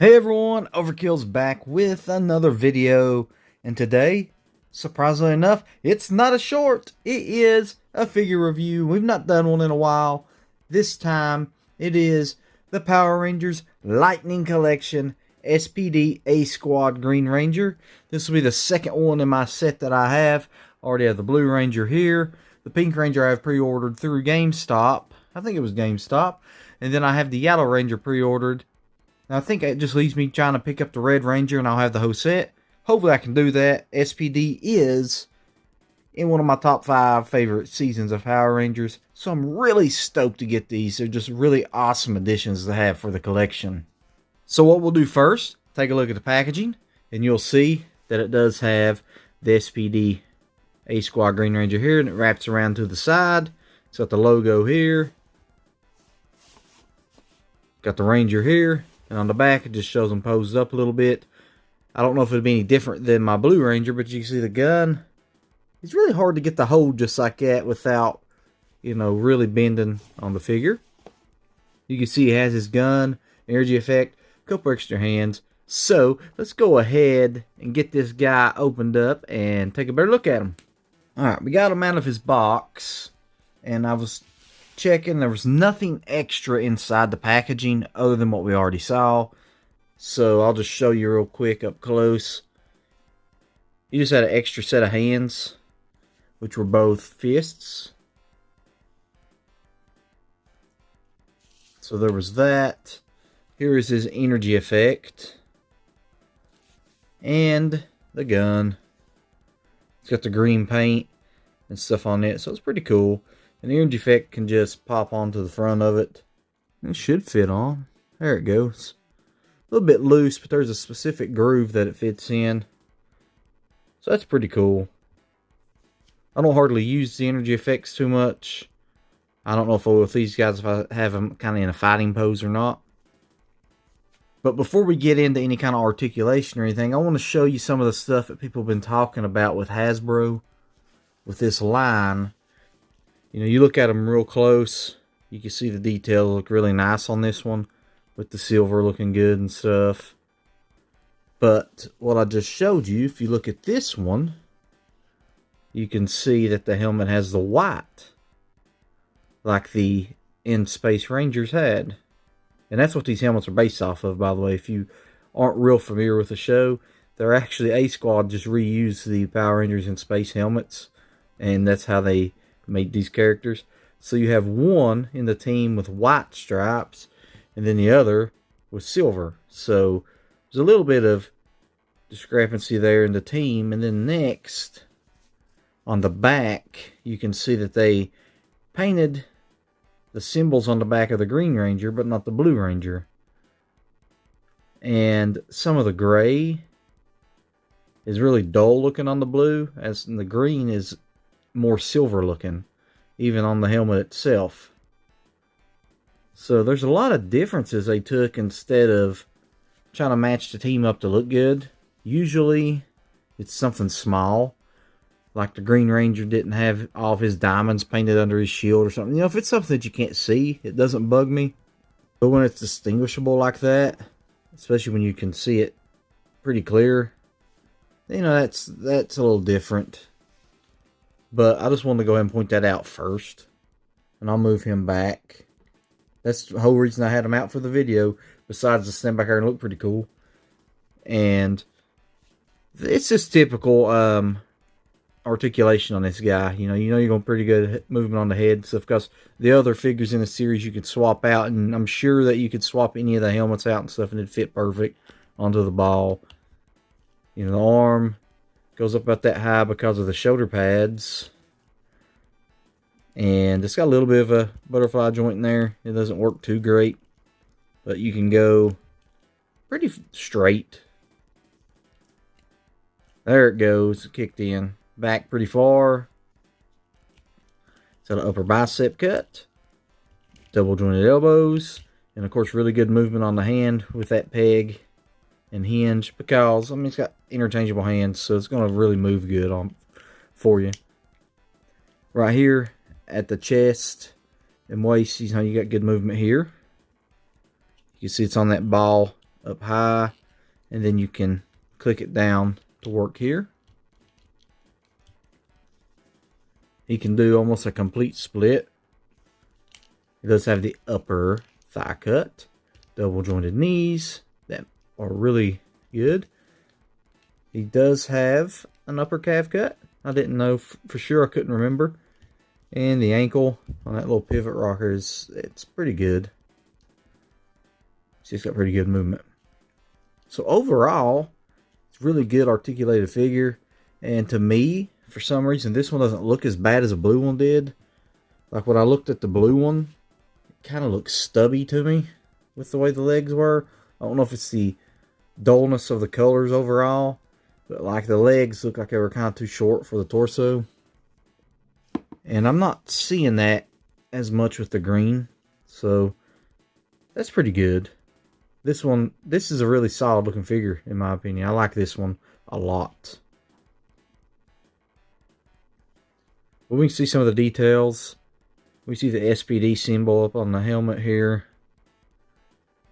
Hey everyone, Overkill's back with another video, and today, surprisingly enough, it's not a short, it is a figure review. We've not done one in a while. This time, it is the Power Rangers Lightning Collection S.P.D. A-Squad Green Ranger. This will be the second one in my set that I have. I already have the Blue Ranger here. The Pink Ranger I have pre-ordered through GameStop. I think it was GameStop. And then I have the Yellow Ranger pre-ordered. Now, I think it just leaves me trying to pick up the Red Ranger, and I'll have the whole set. Hopefully, I can do that. S.P.D. is in one of my top 5 favorite seasons of Power Rangers, so I'm really stoked to get these. They're just really awesome additions to have for the collection. So what we'll do first, take a look at the packaging, and you'll see that it does have the S.P.D. A-Squad Green Ranger here, and it wraps around to the side. It's got the logo here. Got the Ranger here. And on the back, it just shows them posed up a little bit. I don't know if it'd be any different than my Blue Ranger, but you can see the gun. It's really hard to get the hold just like that without, really bending on the figure. You can see he has his gun, energy effect, a couple extra hands. So, let's go ahead and get this guy opened up and take a better look at him. Alright, we got him out of his box. And I was checking, there was nothing extra inside the packaging other than what we already saw, so I'll just show you real quick up close. You just had an extra set of hands, which were both fists, so there was that. Here is his energy effect and the gun. It's got the green paint and stuff on it, so it's pretty cool. And the energy effect can just pop onto the front of it. It should fit on. There it goes. A little bit loose, but there's a specific groove that it fits in. So that's pretty cool. I don't hardly use the energy effects too much. I don't know if I will with these guys if I have them kind of in a fighting pose or not. But before we get into any kind of articulation or anything, I want to show you some of the stuff that people have been talking about with Hasbro. With this line. You look at them real close, you can see the details look really nice on this one, with the silver looking good and stuff. But what I just showed you, if you look at this one, you can see that the helmet has the white, like the In-Space Rangers had. And that's what these helmets are based off of, by the way. If you aren't real familiar with the show, they're actually A-Squad just reused the Power Rangers in space helmets, and that's how they made these characters. So you have one in the team with white stripes, and then the other with silver. So there's a little bit of discrepancy there in the team. And then next, on the back, you can see that they painted the symbols on the back of the Green Ranger, but not the Blue Ranger. And some of the gray is really dull looking on the blue, as the green is more silver looking, even on the helmet itself. So there's a lot of differences they took instead of trying to match the team up to look good. Usually it's something small, like the Green Ranger didn't have all of his diamonds painted under his shield or something. If it's something that you can't see, it doesn't bug me. But when it's distinguishable like that, especially when you can see it pretty clear, that's a little different. But I just wanted to go ahead and point that out first. And I'll move him back. That's the whole reason I had him out for the video. Besides the stand back there and look pretty cool. And it's just typical articulation on this guy. You're going pretty good movement on the head and stuff. Because the other figures in the series you could swap out. And I'm sure that you could swap any of the helmets out and stuff. And it'd fit perfect onto the ball. The arm goes up about that high because of the shoulder pads. And it's got a little bit of a butterfly joint in there. It doesn't work too great. But you can go pretty straight. There it goes. Kicked in. Back pretty far. It's got an upper bicep cut. Double jointed elbows. And of course really good movement on the hand with that peg and hinge, because it's got interchangeable hands, so it's going to really move good for you. Right here at the chest and waist, you got good movement here. You can see it's on that ball up high, and then you can click it down to work here. He can do almost a complete split. He does have the upper thigh cut, double jointed knees that are really good. He does have an upper calf cut. I didn't know for sure, I couldn't remember. And the ankle on that little pivot rocker it's pretty good. It's got pretty good movement. So overall, it's really good articulated figure. And to me, for some reason, this one doesn't look as bad as the blue one did. Like when I looked at the blue one, it kind of looks stubby to me with the way the legs were. I don't know if it's the dullness of the colors overall, but like the legs look like they were kind of too short for the torso. And I'm not seeing that as much with the green. So that's pretty good. This is a really solid looking figure in my opinion. I like this one a lot. But we can see some of the details. We see the S.P.D symbol up on the helmet here.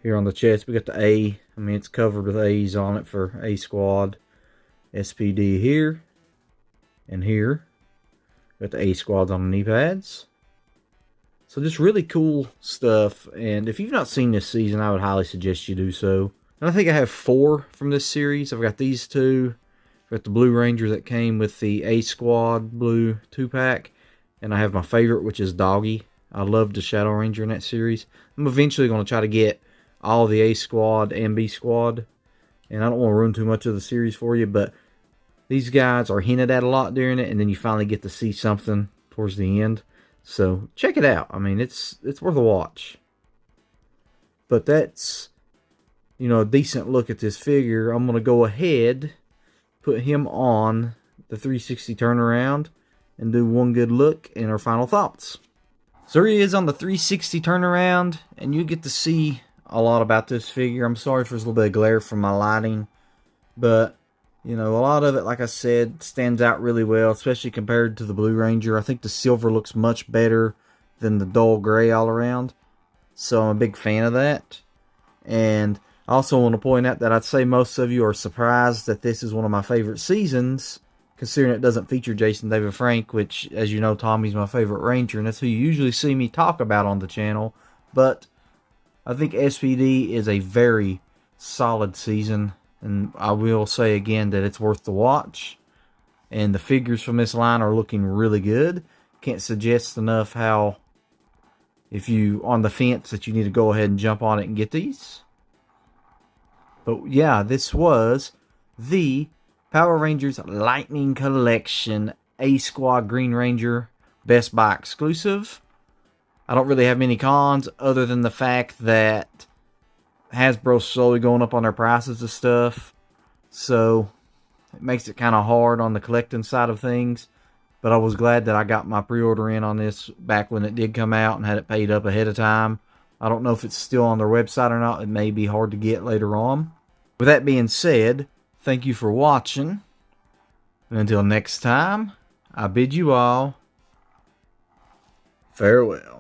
Here on the chest, we got the A. I mean, it's covered with A's on it for A Squad. S.P.D here. And here. Got the A Squads on the knee pads. So just really cool stuff. And if you've not seen this season, I would highly suggest you do so. And I think I have 4 from this series. I've got these 2. I've got the Blue Ranger that came with the A Squad Blue 2-pack. And I have my favorite, which is Doggy. I love the Shadow Ranger in that series. I'm eventually going to try to get all the A Squad and B Squad. And I don't want to ruin too much of the series for you, but these guys are hinted at a lot during it, and then you finally get to see something towards the end. So check it out. I mean, it's worth a watch. But that's, you know, a decent look at this figure. I'm going to go ahead, put him on the 360 turnaround, and do one good look and our final thoughts. So here he is on the 360 turnaround, and you get to see a lot about this figure. I'm sorry for a little bit of glare from my lighting, but you know, a lot of it, like I said, stands out really well, especially compared to the Blue Ranger. I think the silver looks much better than the dull gray all around. So I'm a big fan of that. And I also want to point out that I'd say most of you are surprised that this is one of my favorite seasons, considering it doesn't feature Jason David Frank, which, as you know, Tommy's my favorite Ranger, and that's who you usually see me talk about on the channel. But I think S.P.D is a very solid season. And I will say again that it's worth the watch. And the figures from this line are looking really good. Can't suggest enough how, if you on the fence, that you need to go ahead and jump on it and get these. But yeah, this was the Power Rangers Lightning Collection A Squad Green Ranger Best Buy exclusive. I don't really have many cons other than the fact that Hasbro's slowly going up on their prices of stuff, so it makes it kind of hard on the collecting side of things. But I was glad that I got my pre-order in on this back when it did come out and had it paid up ahead of time. I don't know if it's still on their website or not. It may be hard to get later on. With that being said, thank you for watching, and until next time, I bid you all farewell.